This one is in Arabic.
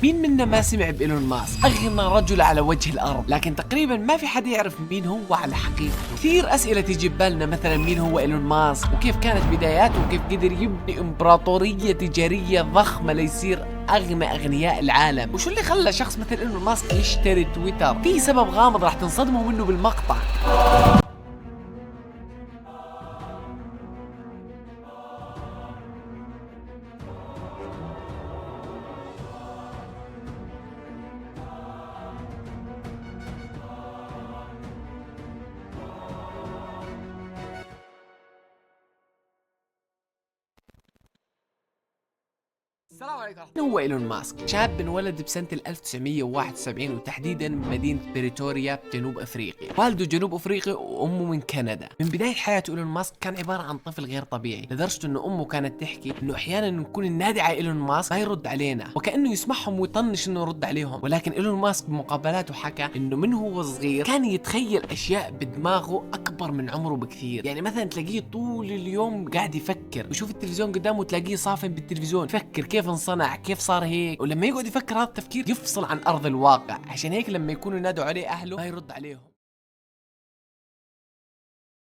مين منا ما سمع بإيلون ماسك؟ أغنى رجل على وجه الأرض، لكن تقريبا ما في حد يعرف مين هو على حقيقته. كثير أسئلة تيجي ببالنا، مثلا مين هو إيلون ماسك، وكيف كانت بداياته، وكيف قدر يبني إمبراطورية تجارية ضخمة ليصير أغنى أغنياء العالم، وشو اللي خلى شخص مثل إيلون ماسك يشتري تويتر. في سبب غامض راح تنصدموا منه بالمقطع. السلام عليكم. هو إيلون ماسك شاب انولد بسنة 1971 وتحديدا بمدينة بريتوريا بجنوب افريقيا. والده جنوب افريقي وامه من كندا. من بداية حياته إيلون ماسك كان عبارة عن طفل غير طبيعي، لدرجة انه امه كانت تحكي انه احيانا نكون ننادي على إيلون ماسك ما يرد علينا، وكأنه يسمعهم ويطنش انه يرد عليهم. ولكن إيلون ماسك بمقابلاته حكى انه من هو صغير كان يتخيل اشياء بدماغه اكبر من عمره بكثير. يعني مثلا تلاقيه طول اليوم قاعد يفكر، ويشوف التلفزيون قدامه تلاقيه صافن بالتلفزيون يفكر كيف انصنع، كيف صار هيك. ولما يقعد يفكر هذا التفكير يفصل عن ارض الواقع، عشان هيك لما يكونوا ينادوا عليه اهله ما يرد عليهم.